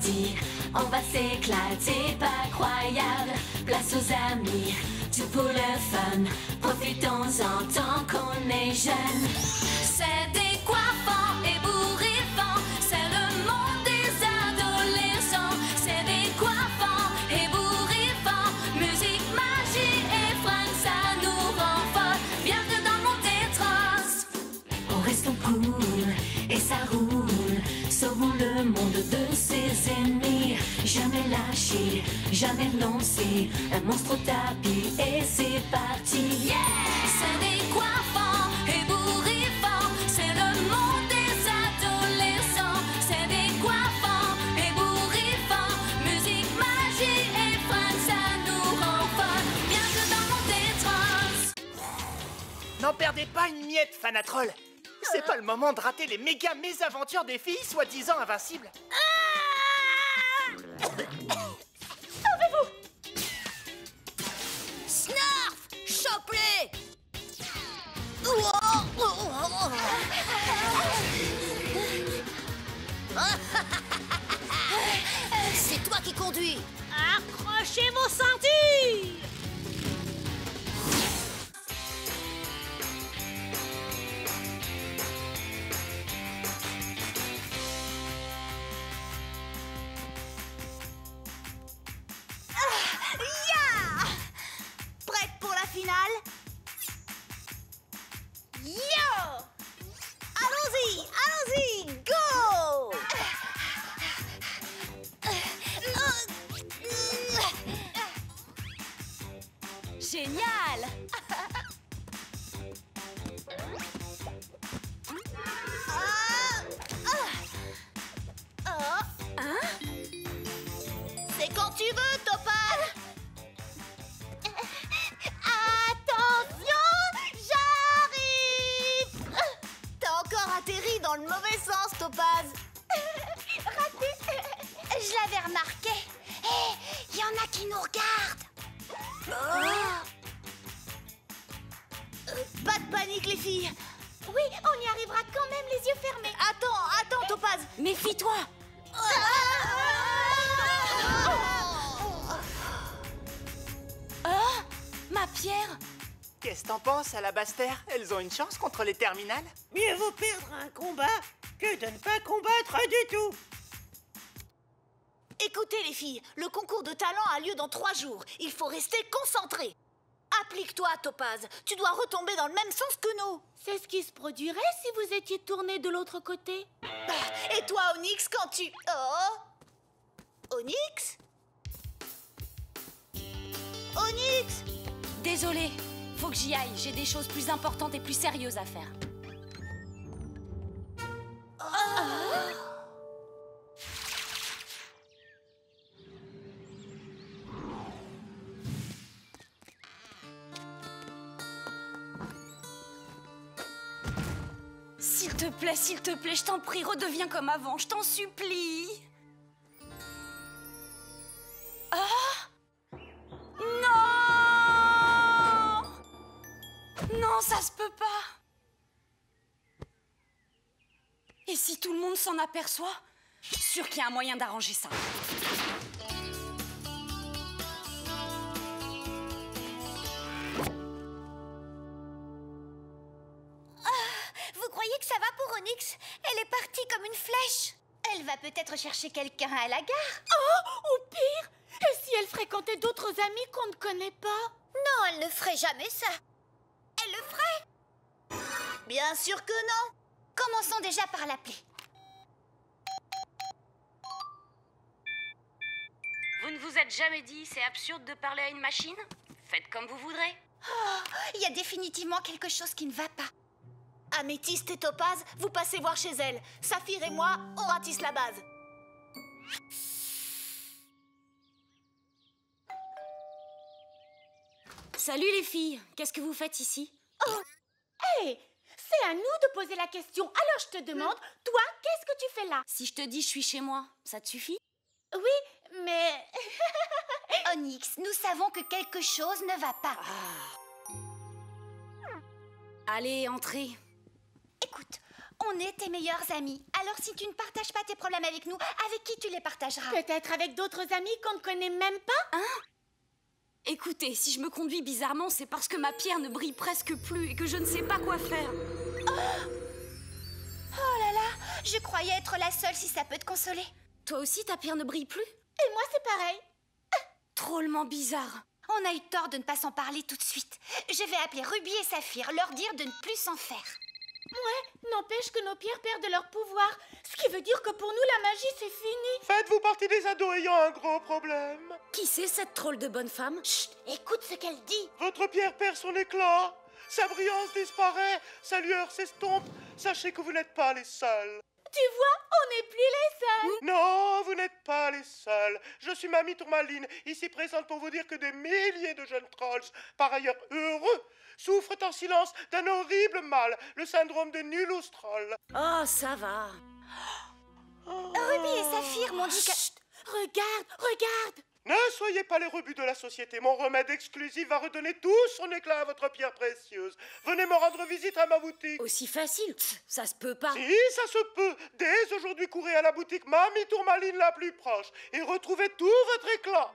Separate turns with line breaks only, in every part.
paradis. On va s'éclater, pas croyable. Place aux amis, tout pour le fun. Profitons-en tant qu'on est jeune. C'est décoiffant, ébouriffant. C'est le monde des adolescents. C'est décoiffant, ébouriffant. Musique, magie et fringues, ça nous rend folle. Bienvenue dans le monde des trans. On reste cool et ça roule. Sauvons le monde de ses ennemis. Jamais lâché, jamais renoncé. Un monstre au tapis et c'est parti. Yeah! C'est décoiffant, ébouriffant. C'est le monde des adolescents. C'est décoiffant, ébouriffant. Musique, magie et fringues, ça nous rend folle. Bienvenue dans le monde des trans.
N'en perdez pas une miette, Fanatroll. C'est pas le moment de rater les méga mésaventures des filles soi-disant invincibles.
Sauvez-vous! Snarf! Chope-les! C'est toi qui conduis!
Accrochez vos ceintures!
Prête pour la finale? Yo! Allons-y, allons-y, go!
Génial!
C'est quand tu veux, Topaz! Attention, j'arrive! T'as encore atterri dans le mauvais sens, Topaz. Raté. Je l'avais remarqué. Hé, il y en a qui nous regardent. Pas de panique, les filles. Oui, on y arrivera quand même les yeux fermés. Attends, Topaz.
Méfie-toi! Oh! Ma pierre!
Qu'est-ce que t'en penses, Alabaster? Elles ont une chance contre les terminales?
Mieux vaut perdre un combat que de ne pas combattre du tout.
Écoutez, les filles, le concours de talent a lieu dans 3 jours. Il faut rester concentré. Applique-toi, Topaz. Tu dois retomber dans le même sens que nous.
C'est ce qui se produirait si vous étiez tourné de l'autre côté.
Et toi, Onyx, quand tu... Oh! Onyx? Onyx?
Désolée, faut que j'y aille. J'ai des choses plus importantes et plus sérieuses à faire. S'il te plaît, je t'en prie, redeviens comme avant, je t'en supplie. Ah! Non! Non, ça se peut pas. Et si tout le monde s'en aperçoit? Sûr qu'il y a un moyen d'arranger ça.
Vous croyez que ça va pour Onyx? Elle est partie comme une flèche. Elle va peut-être chercher quelqu'un à la gare.
Oh, ou pire, et si elle fréquentait d'autres amis qu'on ne connaît pas?
Non, elle ne ferait jamais ça. Elle le ferait? Bien sûr que non. Commençons déjà par l'appeler.
Vous ne vous êtes jamais dit, c'est absurde de parler à une machine? Faites comme vous voudrez.
Il y a définitivement quelque chose qui ne va pas. Améthyste et Topaz, vous passez voir chez elle. Saphir et moi, on ratisse la base.
Salut les filles, qu'est-ce que vous faites ici?
Oh, hé, c'est à nous de poser la question. Alors je te demande, toi, qu'est-ce que tu fais là?
Si je te dis je suis chez moi, ça te suffit?
Oui, mais...
Onyx, nous savons que quelque chose ne va pas.
Allez, entrez.
Écoute, On est tes meilleurs amis. Alors si tu ne partages pas tes problèmes avec nous, avec qui tu les partageras?
Peut-être avec d'autres amis qu'on ne connaît même pas?
Hein? Écoutez, si je me conduis bizarrement, c'est parce que ma pierre ne brille presque plus et que je ne sais pas quoi faire.
Oh là là, je croyais être la seule si ça peut te consoler.
Toi aussi, ta pierre ne brille plus?
Et moi, c'est pareil.
Drôlement bizarre.
On a eu tort de ne pas s'en parler tout de suite. Je vais appeler Ruby et Saphir, leur dire de ne plus s'en faire.
Ouais, n'empêche que nos pierres perdent leur pouvoir. Ce qui veut dire que pour nous, la magie, c'est fini.
Faites-vous partie des ados ayant un gros problème?
Qui c'est cette drôle de bonne femme?
Chut, écoute ce qu'elle dit.
Votre pierre perd son éclat. Sa brillance disparaît, sa lueur s'estompe. Sachez que vous n'êtes pas les seuls.
Tu vois, on n'est plus les seuls.
Non, vous n'êtes pas les seuls. Je suis Mamie Tourmaline, ici présente pour vous dire que des milliers de jeunes trolls, par ailleurs heureux, souffrent en silence d'un horrible mal, le syndrome de Nullus Troll.
Oh, ça va.
Ruby et Saphir m'ont dit que...
Chut, regarde, regarde.
Ne soyez pas les rebuts de la société. Mon remède exclusif va redonner tout son éclat à votre pierre précieuse. Venez me rendre visite à ma boutique.
Aussi facile? Pff, ça se peut pas.
Si, ça se peut. Dès aujourd'hui, courez à la boutique Mamie Tourmaline la plus proche et retrouvez tout votre éclat.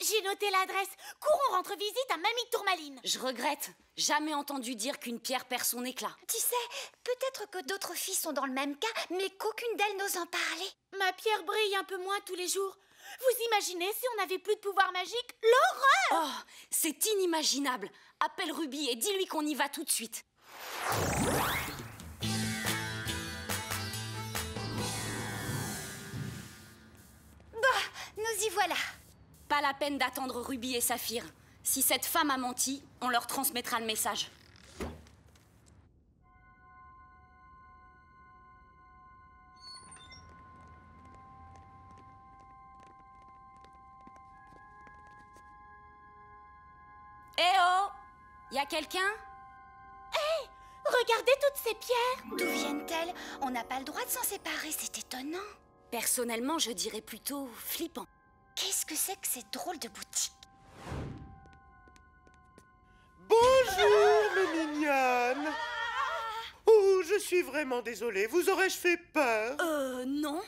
J'ai noté l'adresse. Courons rendre visite à Mamie Tourmaline.
Je regrette. Jamais entendu dire qu'une pierre perd son éclat.
Tu sais, peut-être que d'autres filles sont dans le même cas, mais qu'aucune d'elles n'ose en parler.
Ma pierre brille un peu moins tous les jours. Vous imaginez si on n'avait plus de pouvoir magique? L'horreur!
Oh, c'est inimaginable. Appelle Ruby et dis-lui qu'on y va tout de suite.
Bah, nous y voilà.
Pas la peine d'attendre Ruby et Saphir. Si cette femme a menti, on leur transmettra le message. Eh oh! Y a quelqu'un?
Regardez toutes ces pierres.
D'où viennent-elles? On n'a pas le droit de s'en séparer, c'est étonnant.
Personnellement, je dirais plutôt flippant.
Qu'est-ce que c'est que cette drôle de boutique?
Bonjour, mes mignonnes. Oh, je suis vraiment désolée. Vous aurais-je fait peur?
Non.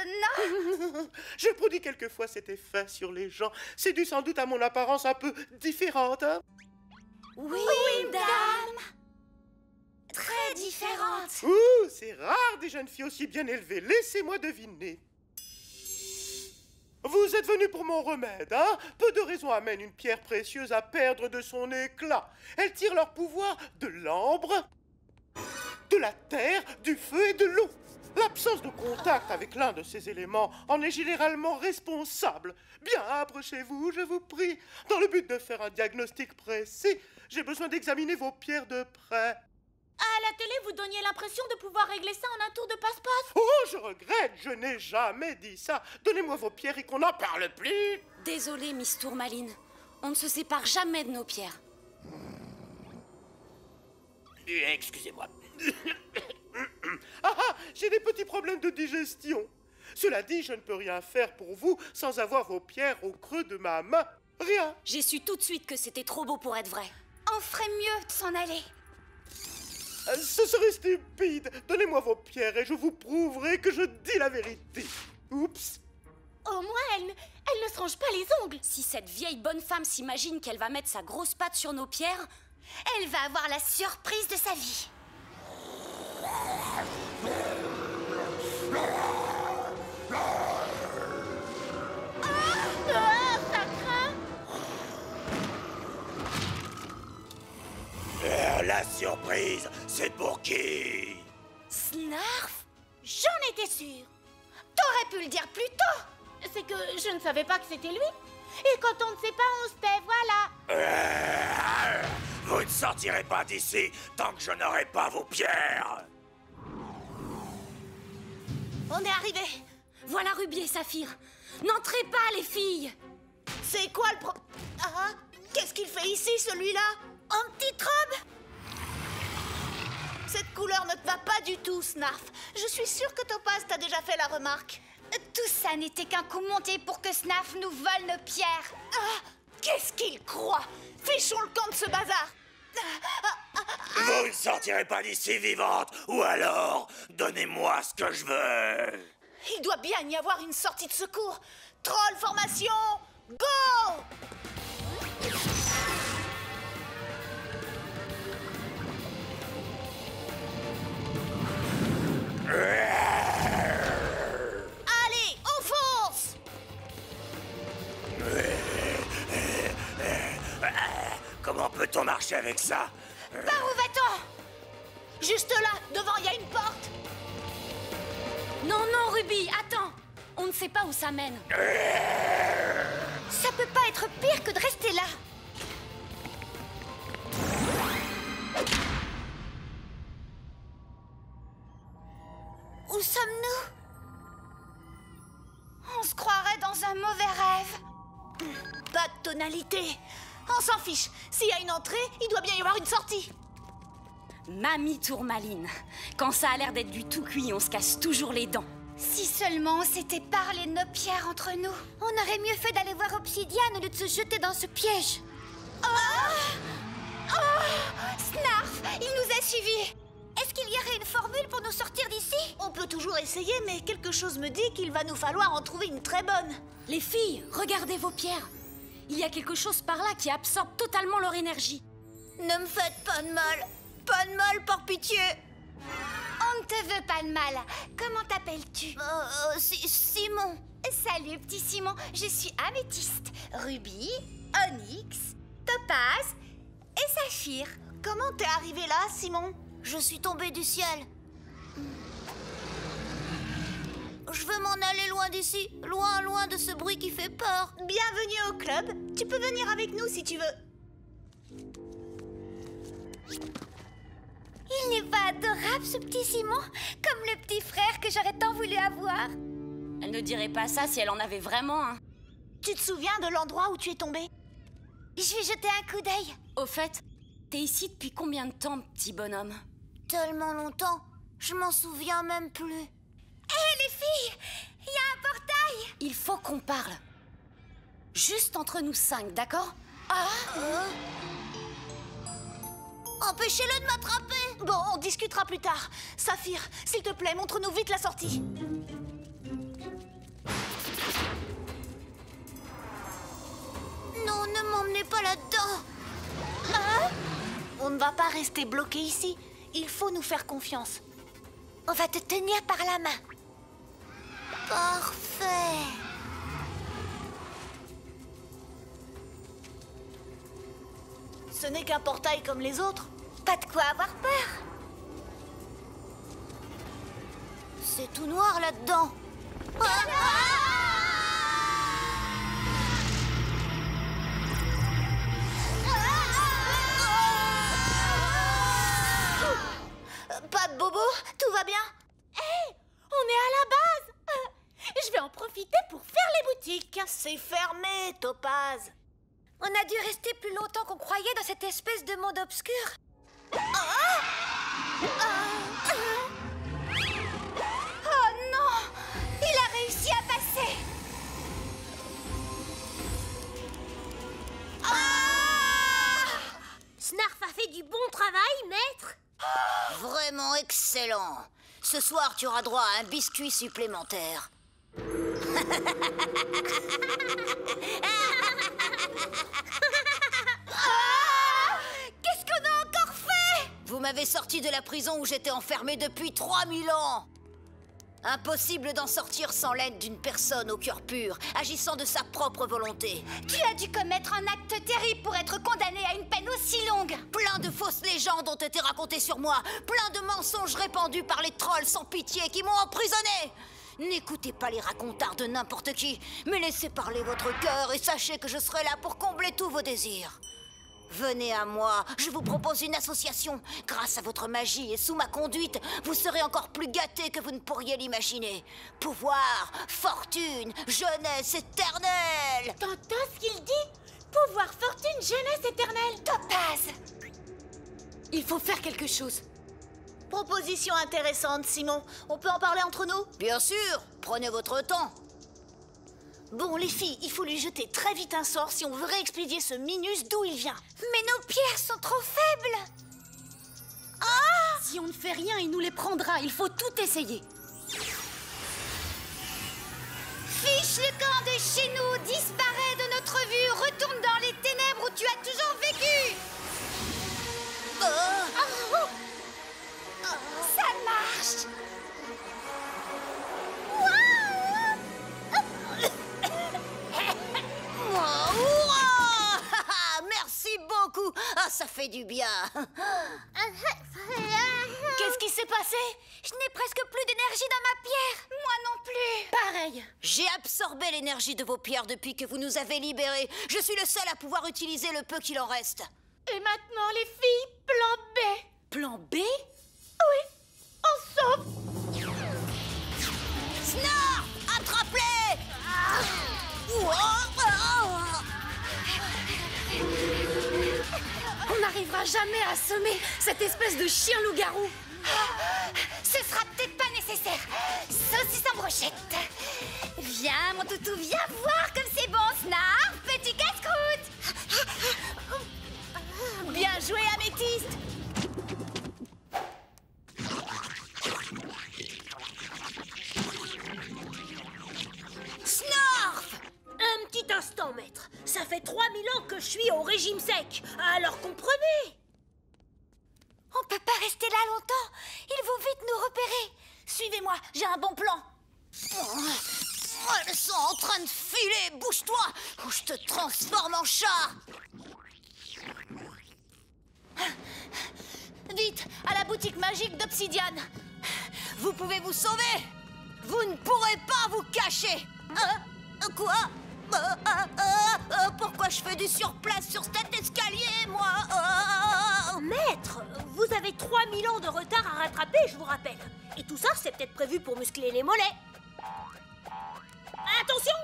Non.
Je produis quelquefois cet effet sur les gens. C'est dû sans doute à mon apparence un peu différente, hein?
Oui,
dame. Très différente.
Ouh, c'est rare des jeunes filles aussi bien élevées. Laissez-moi deviner. Vous êtes venus pour mon remède, hein? Peu de raisons amènent une pierre précieuse à perdre de son éclat. Elles tirent leur pouvoir de l'ambre, de la terre, du feu et de l'eau. L'absence de contact avec l'un de ces éléments en est généralement responsable. Bien, approchez-vous, je vous prie. Dans le but de faire un diagnostic précis, j'ai besoin d'examiner vos pierres de près.
À la télé, vous donniez l'impression de pouvoir régler ça en un tour de passe-passe.
Oh, je regrette, je n'ai jamais dit ça. Donnez-moi vos pierres et qu'on n'en parle plus.
Désolée, Miss Tourmaline. On ne se sépare jamais de nos pierres.
Excusez-moi. Ah, j'ai des petits problèmes de digestion. Cela dit, je ne peux rien faire pour vous sans avoir vos pierres au creux de ma main. Rien.
J'ai su tout de suite que c'était trop beau pour être vrai.
On ferait mieux de s'en aller.
Ce serait stupide. Donnez-moi vos pierres et je vous prouverai que je dis la vérité. Oups.
Au moins, elle ne se range pas les ongles.
Si cette vieille bonne femme s'imagine qu'elle va mettre sa grosse patte sur nos pierres...
Elle va avoir la surprise de sa vie.
Ça craint.
La surprise, c'est pour qui?
Snarf?
J'en étais sûre.
T'aurais pu le dire plus tôt.
C'est que je ne savais pas que c'était lui. Et quand on ne sait pas, on se tait, voilà.
Vous ne sortirez pas d'ici tant que je n'aurai pas vos pierres.
On est arrivé.
Voilà Ruby et Saphir. N'entrez pas, les filles.
C'est quoi le pro... Ah, qu'est-ce qu'il fait ici, celui-là? En petite robe? Cette couleur ne te va pas du tout, Snarf. Je suis sûre que Topaz t'a déjà fait la remarque. Tout ça n'était qu'un coup monté pour que Snarf nous vole nos pierres. Ah, qu'est-ce qu'il croit? Fichons le camp de ce bazar.
Vous ne sortirez pas d'ici vivante, ou alors, donnez-moi ce que je veux.
Il doit bien y avoir une sortie de secours. Troll formation, go! Allez, on fonce!
Comment peut-on marcher avec ça?
Par où va-t-on? Juste là, devant, il y a une porte.
Non, non, Ruby, attends. On ne sait pas où ça mène.
Ça peut pas être pire que de rester là. Où sommes-nous? On se croirait dans un mauvais rêve. Pas de tonalité. On s'en fiche. S'il y a une entrée, il doit bien y avoir une sortie.
Mamie Tourmaline. Quand ça a l'air d'être du tout cuit, on se casse toujours les dents.
Si seulement on s'était parlé de nos pierres entre nous. On aurait mieux fait d'aller voir Obsidiane au lieu de se jeter dans ce piège. Oh! Snarf, il nous a suivis. Est-ce qu'il y aurait une formule pour nous sortir d'ici? On peut toujours essayer, mais quelque chose me dit qu'il va nous falloir en trouver une très bonne.
Les filles, regardez vos pierres. Il y a quelque chose par là qui absorbe totalement leur énergie.
Ne me faites pas de mal. Pas de mal, par pitié. On ne te veut pas de mal. Comment t'appelles-tu? Simon. Salut, petit Simon. Je suis améthyste, rubis, onyx, topaz et saphir. Comment t'es arrivé là, Simon? Je suis tombée du ciel. Je veux m'en aller loin d'ici, loin, loin de ce bruit qui fait peur. Bienvenue au club. Tu peux venir avec nous si tu veux. Il n'est pas adorable, ce petit Simon? Comme le petit frère que j'aurais tant voulu avoir.
Elle ne dirait pas ça si elle en avait vraiment un.
Tu te souviens de l'endroit où tu es tombé? Je vais jeter un coup d'œil.
Au fait, t'es ici depuis combien de temps, petit bonhomme?
Tellement longtemps, je m'en souviens même plus. Hé, les filles! Il y a un portail!
Il faut qu'on parle. Juste entre nous 5, d'accord?
Empêchez-le de m'attraper! Bon, on discutera plus tard. Saphir, s'il te plaît, montre-nous vite la sortie. Non, ne m'emmenez pas là-dedans. On ne va pas rester bloqué ici. Il faut nous faire confiance. On va te tenir par la main. Parfait. Ce n'est qu'un portail comme les autres. Pas de quoi avoir peur. C'est tout noir là-dedans. Pas de bobo, tout va bien?
Hé, on est à la base. Je vais en profiter pour faire les boutiques.
C'est fermé, Topaz. On a dû rester plus longtemps qu'on croyait dans cette espèce de monde obscur. Oh non! Il a réussi à passer.
Snarf a fait du bon travail, maître.
Vraiment excellent. Ce soir, tu auras droit à un biscuit supplémentaire. Qu'est-ce qu'on a encore fait? Vous m'avez sorti de la prison où j'étais enfermé depuis 3000 ans. Impossible d'en sortir sans l'aide d'une personne au cœur pur, agissant de sa propre volonté. Tu as dû commettre un acte terrible pour être condamné à une peine aussi longue. Plein de fausses légendes ont été racontées sur moi, plein de mensonges répandus par les trolls sans pitié qui m'ont emprisonné. N'écoutez pas les racontards de n'importe qui, mais laissez parler votre cœur et sachez que je serai là pour combler tous vos désirs. Venez à moi, je vous propose une association. Grâce à votre magie et sous ma conduite, vous serez encore plus gâtés que vous ne pourriez l'imaginer. Pouvoir, fortune, jeunesse éternelle.
T'entends ce qu'il dit? Pouvoir, fortune, jeunesse éternelle.
Topaz.
Il faut faire quelque chose.
Proposition intéressante, Simon. On peut en parler entre nous? Bien sûr, prenez votre temps. Bon, les filles, il faut lui jeter très vite un sort si on veut réexpédier ce Minus d'où il vient. Mais nos pierres sont trop faibles.
Si on ne fait rien, il nous les prendra. Il faut tout essayer.
Fiche, le camp de chez nous disparaît de notre vue. Retourne dans les ténèbres où tu as toujours vécu.
Ça marche.
Merci beaucoup. Ah, ça fait du bien.
Qu'est-ce qui s'est passé?
Je n'ai presque plus d'énergie dans ma pierre.
Moi non plus. Pareil.
J'ai absorbé l'énergie de vos pierres depuis que vous nous avez libérés. Je suis le seul à pouvoir utiliser le peu qu'il en reste.
Et maintenant, les filles, plan B.
Plan B?
Oui, on sauve.
Snarf, attrape-les!
On n'arrivera jamais à semer cette espèce de chien loup-garou.
Ce sera peut-être pas nécessaire. Saucisse en brochette. Viens, mon toutou, viens voir comme c'est bon, Snarf, petit casse-croûte.
Bien joué, Améthyste.
Snarf!
Un petit instant, maître. Ça fait 3000 ans que je suis au régime sec. Alors comprenez.
On peut pas rester là longtemps. Il faut vite nous repérer. Suivez-moi, j'ai un bon plan. Elles sont en train de filer. Bouge-toi ou je te transforme en chat. Vite, à la boutique magique d'Obsidiane. Vous pouvez vous sauver. Vous ne pourrez pas vous cacher. Quoi? Pourquoi je fais du surplace sur cet escalier, moi?
Maître, vous avez 3000 ans de retard à rattraper, je vous rappelle. Et tout ça, c'est peut-être prévu pour muscler les mollets. Attention!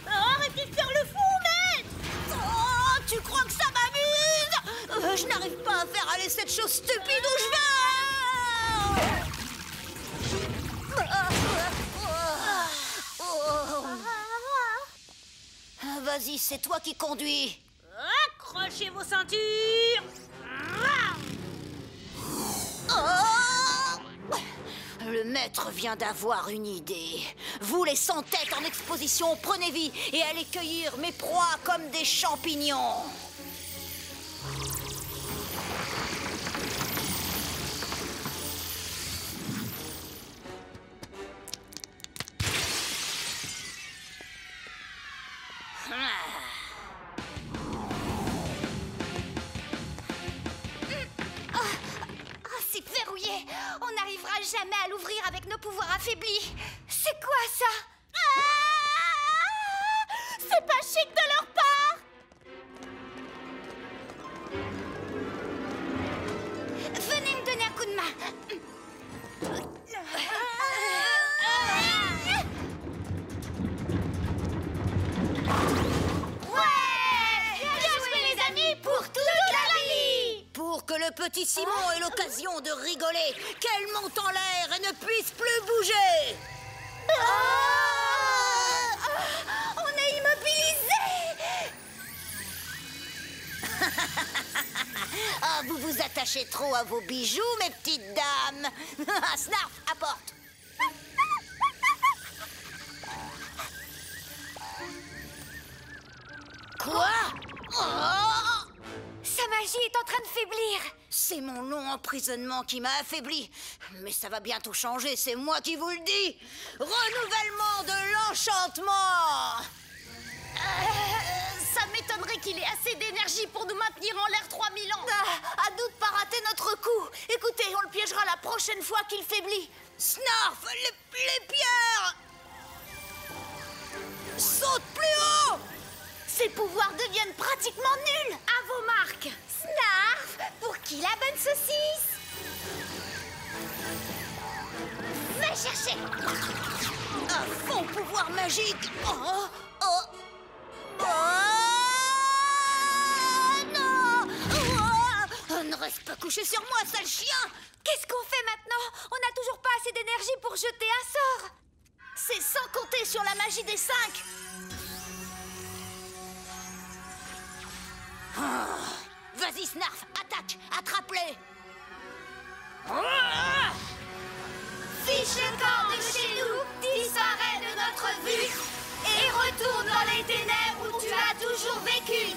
Arrêtez de faire le fou, maître!
Oh, tu crois que ça m'amuse? Je n'arrive pas à faire aller cette chose stupide où je vais. Vas-y, c'est toi qui conduis.
Accrochez vos ceintures!
Le maître vient d'avoir une idée. Vous, les sans-têtes en exposition, prenez vie et allez cueillir mes proies comme des champignons. C'est verrouillé. On n'arrivera jamais à l'ouvrir avec nos pouvoirs affaiblis. C'est quoi ça?
C'est pas chic de leur part.
Venez me donner un coup de main.
Bien joué, les amis, pour toute la vie.
Pour que le petit Simon ait l'occasion de rigoler, qu'elle monte en l'air et ne puisse plus bouger. On est immobilisé. Ah, vous vous attachez trop à vos bijoux, mes petites dames. Snarf, apporte. Quoi? Sa magie est en train de faiblir. C'est mon long emprisonnement qui m'a affaibli. Mais ça va bientôt changer, c'est moi qui vous le dis. Renouvellement de l'enchantement. Ça m'étonnerait qu'il ait assez d'énergie pour nous maintenir en l'air 3000 ans. À nous de pas rater notre coup. Écoutez, on le piégera la prochaine fois qu'il faiblit. Snarf, les pierres. Saute plus haut. Ses pouvoirs deviennent pratiquement nuls. À vos marques. Snarf, pour qui la bonne saucisse? Va chercher. Un fond pouvoir magique. Non. coucher sur moi, sale chien!
Qu'est-ce qu'on fait maintenant? On n'a toujours pas assez d'énergie pour jeter un sort.
C'est sans compter sur la magie des 5. Vas-y, Snarf, attaque, attrape-les.
Fiche le corps de chez nous, disparaît de notre vue et retourne dans les ténèbres où tu as toujours vécu.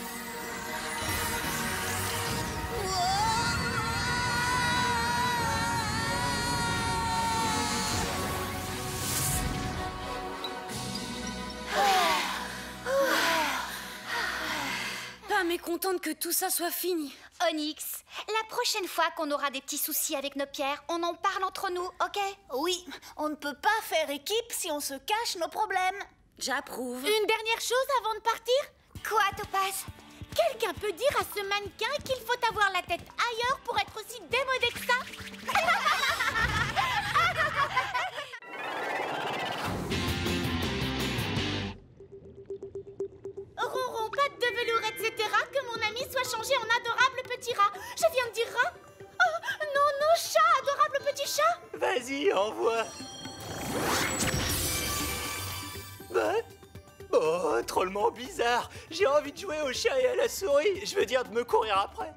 Pas mécontente que tout ça soit fini.
Onyx, la prochaine fois qu'on aura des petits soucis avec nos pierres, on en parle entre nous, ok?
Oui, on ne peut pas faire équipe si on se cache nos problèmes.
J'approuve.
Une dernière chose avant de partir? Quoi, Topaz? Quelqu'un peut dire à ce mannequin qu'il faut avoir la tête ailleurs pour être aussi démodé que ça? Ronron, patte de velours, etc. Que mon ami soit changé en adorable petit rat. Je viens de dire rat? Oh, non, non, chat, adorable petit chat.
Vas-y, envoie. Oh, drôlement bizarre. J'ai envie de jouer au chat et à la souris. Je veux dire de me courir après.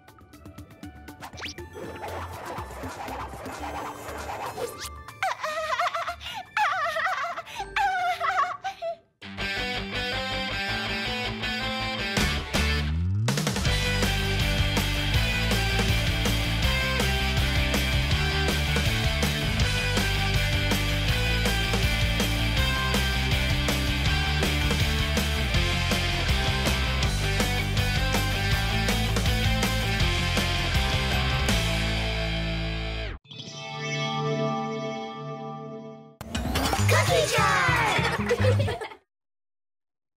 Cookie Jar!